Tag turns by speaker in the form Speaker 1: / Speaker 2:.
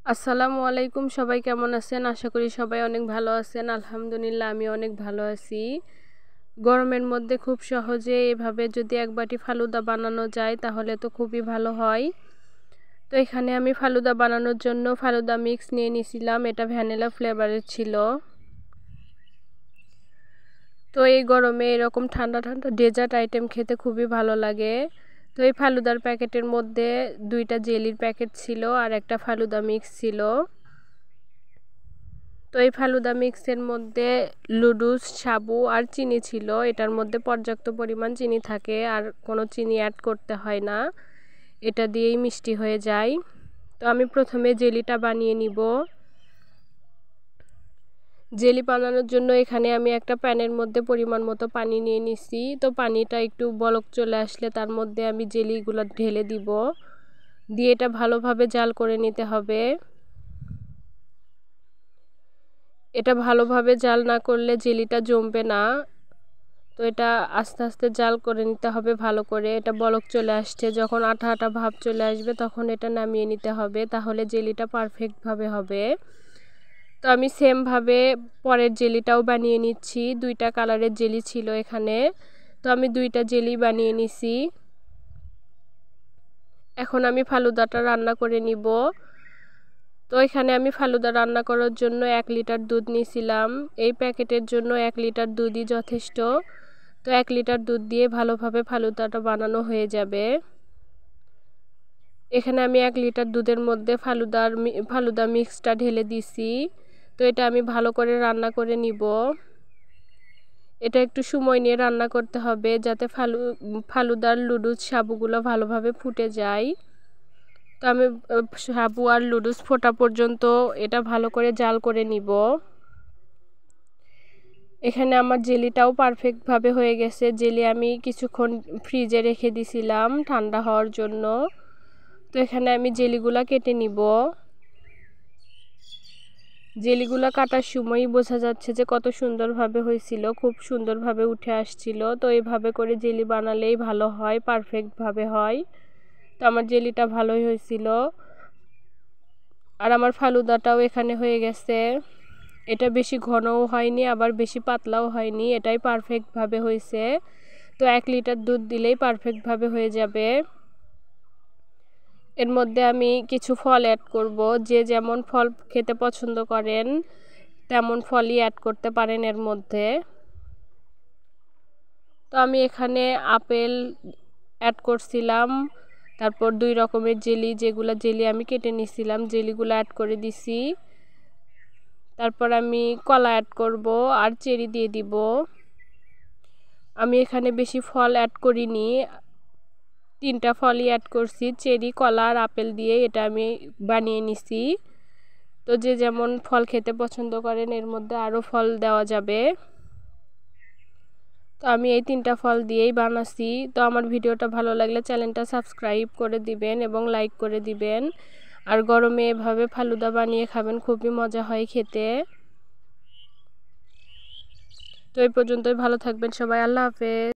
Speaker 1: আসসালামু আলাইকুম, সবাই কেমন আছেন? আশা করি সবাই অনেক ভালো আছেন। আলহামদুলিল্লাহ আমি অনেক ভালো আছি। গরমের মধ্যে খুব সহজে এভাবে যদি এক বাটি ফালুদা বানানো যায় তাহলে তো খুবই ভালো হয়। তো এখানে আমি ফালুদা বানানোর জন্য ফালুদা মিক্স নিয়ে নিয়েছিলাম, এটা ভ্যানিলা ফ্লেভারের ছিল। তো এই গরমে এরকম ঠান্ডা ঠান্ডা ডেজার্ট আইটেম খেতে খুবই ভালো লাগে। তো এই ফালুদার প্যাকেটের মধ্যে 2টা জেলির প্যাকেট ছিল আর একটা ফালুদা মিক্স ছিল। তো এই ফালুদা মিক্সের মধ্যে লুডুস, সাবু আর চিনি ছিল। এটার মধ্যে পর্যাপ্ত পরিমাণ চিনি থাকে আর কোনো চিনি অ্যাড করতে হয় না, এটা দিয়েই মিষ্টি হয়ে যায়। তো আমি প্রথমে জেলিটা বানিয়ে নিব। জেলি বানানোর জন্য এখানে আমি একটা প্যানের মধ্যে পরিমাণ মতো পানি নিয়ে নিছি। তো পানিটা একটু বলক চলে আসলে তার মধ্যে আমি জেলিগুলো ঢেলে দিব, দিয়ে এটা ভালোভাবে জাল করে নিতে হবে। এটা ভালোভাবে জাল না করলে জেলিটা জমবে না। তো এটা আস্তে আস্তে জাল করে নিতে হবে ভালো করে। এটা বলক চলে আসছে, যখন আঠা আঠা ভাব চলে আসবে তখন এটা নামিয়ে নিতে হবে, তাহলে জেলিটা পারফেক্টভাবে হবে। তো আমি সেমভাবে পরের জেলিটাও বানিয়ে নিচ্ছি। 2টা কালারের জেলি ছিল এখানে, তো আমি 2টা জেলি বানিয়ে নিছি। এখন আমি ফালুদাটা রান্না করে নিব। তো এখানে আমি ফালুদা রান্না করার জন্য 1 লিটার দুধ নিয়েছিলাম। এই প্যাকেটের জন্য 1 লিটার দুধই যথেষ্ট। তো 1 লিটার দুধ দিয়ে ভালোভাবে ফালুদাটা বানানো হয়ে যাবে। এখানে আমি 1 লিটার দুধের মধ্যে ফালুদা মিক্সটা ঢেলে দিছি। তো এটা আমি ভালো করে রান্না করে নিব। এটা একটু সময় নিয়ে রান্না করতে হবে যাতে ফালুদার লুডুস সাবুগুলো ভালোভাবে ফুটে যায়। তো আমি সাবু আর লুডুস ফোটা পর্যন্ত এটা ভালো করে জাল করে নিব। এখানে আমার জেলিটাও পারফেক্টভাবে হয়ে গেছে। জেলি আমি কিছুক্ষণ ফ্রিজে রেখে দিছিলাম ঠান্ডা হওয়ার জন্য। তো এখানে আমি জেলিগুলা কেটে নিব। জেলিগুলা কাটার সময়ই বোঝা যাচ্ছে যে কত সুন্দরভাবে হয়েছিল, খুব সুন্দরভাবে উঠে আসছিল। তো এইভাবে করে জেলি বানালেই ভালো হয়, পারফেক্টভাবে হয়। তো আমার জেলিটা ভালোই হয়েছিল আর আমার ফালুদাটাও এখানে হয়ে গেছে। এটা বেশি ঘনও হয়নি আবার বেশি পাতলাও হয়নি, এটাই পারফেক্টভাবে হয়েছে। তো 1 লিটার দুধ দিলেই পারফেক্টভাবে হয়ে যাবে। এর মধ্যে আমি কিছু ফল অ্যাড করব, যে যেমন ফল খেতে পছন্দ করেন তেমন ফলই অ্যাড করতে পারেন এর মধ্যে। তো আমি এখানে আপেল অ্যাড করছিলাম, তারপর 2 রকমের জেলি, যেগুলো জেলি আমি কেটে নিয়েছিলাম জেলিগুলো অ্যাড করে দিছি। তারপর আমি কলা অ্যাড করব আর চেরি দিয়ে দিব। আমি এখানে বেশি ফল অ্যাড করিনি, 3টা ফলই অ্যাড করছি, চেরি, কলা আর আপেল দিয়ে এটা আমি বানিয়ে নিছি। তো যে যেমন ফল খেতে পছন্দ করেন এর মধ্যে আরও ফল দেওয়া যাবে। তো আমি এই 3টা ফল দিয়েই বানাচ্ছি। তো আমার ভিডিওটা ভালো লাগলে চ্যানেলটা সাবস্ক্রাইব করে দিবেন এবং লাইক করে দিবেন। আর গরমে এভাবে ফালুদা বানিয়ে খাবেন, খুবই মজা হয় খেতে। তো এই পর্যন্তই, ভালো থাকবেন সবাই, আল্লাহ হাফেজ।